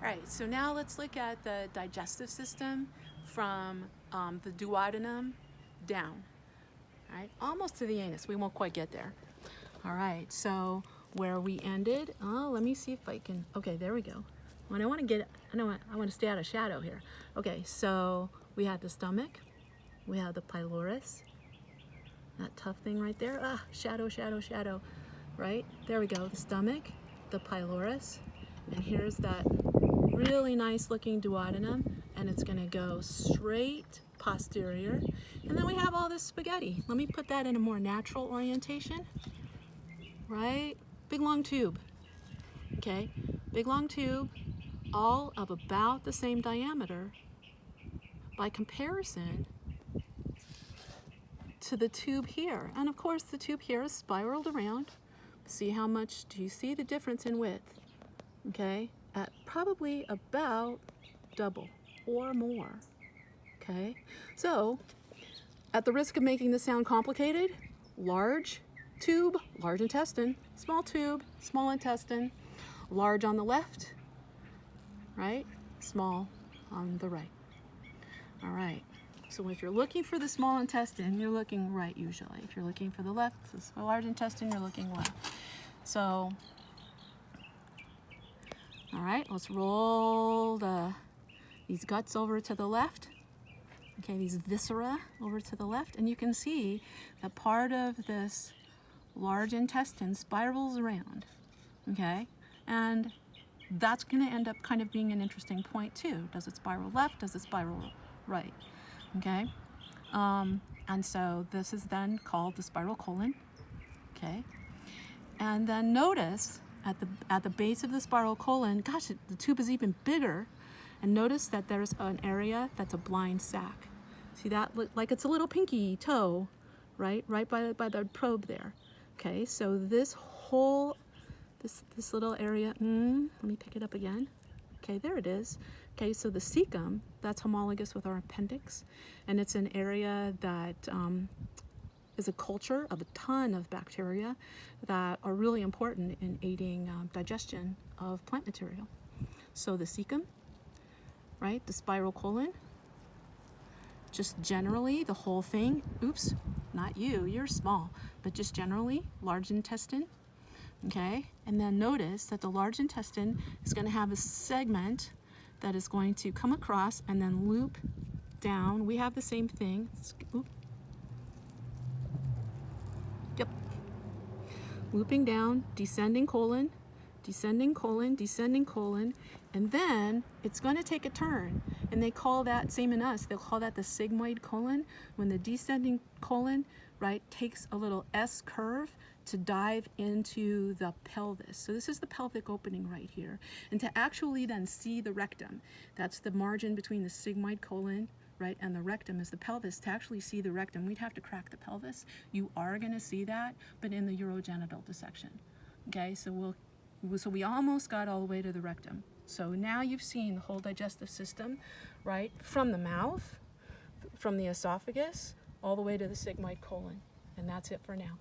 right, so now let's look at the digestive system from the duodenum down. All right, almost to the anus. We won't quite get there. All right, so where we ended, let me see if I can, okay, there we go. When I want to stay out of shadow here. Okay, so we had the stomach, we have the pylorus, that tough thing right there. Shadow, shadow, shadow, right? There we go, the stomach, the pylorus, and here's that really nice looking duodenum, and it's gonna go straight posterior. And then we have all this spaghetti. Let me put that in a more natural orientation, right? Big long tube, okay? Big long tube, all of about the same diameter by comparison to the tube here. And of course the tube here is spiraled around. See how much, do you see the difference in width? Okay, at probably about double or more, okay? So, at the risk of making this sound complicated, large tube, large intestine, small tube, small intestine, large on the left, right? Small on the right. All right, so if you're looking for the small intestine, you're looking right usually. If you're looking for the left, the large intestine, you're looking left. So, all right, let's roll these guts over to the left. Okay, these viscera over to the left, and you can see that part of this large intestine spirals around, okay? And that's gonna end up kind of being an interesting point too. Does it spiral left? Does it spiral right? Okay? And so this is then called the spiral colon, okay? And then notice at the base of the spiral colon, gosh, the tube is even bigger. And notice that there's an area that's a blind sac. See that? Like it's a little pinky toe, right? Right by the probe there. Okay, so this whole, this little area, let me pick it up again. Okay, there it is. Okay, so the cecum, that's homologous with our appendix, and it's an area that is a culture of a ton of bacteria that are really important in aiding digestion of plant material. So the cecum, right, the spiral colon, just generally the whole thing, oops, not you, you're small, but just generally large intestine, okay? And then notice that the large intestine is going to have a segment that is going to come across and then loop down. We have the same thing. Yep. Looping down, descending colon, descending colon, descending colon, and then it's going to take a turn. And they call that, same in us, they'll call that the sigmoid colon, when the descending colon, right, takes a little S curve to dive into the pelvis. So this is the pelvic opening right here. And to actually then see the rectum, that's the margin between the sigmoid colon, right, and the rectum is the pelvis. To actually see the rectum, we'd have to crack the pelvis. You are going to see that, but in the urogenital dissection. Okay, so we almost got all the way to the rectum. So now you've seen the whole digestive system, right, from the mouth, from the esophagus, all the way to the sigmoid colon. And that's it for now.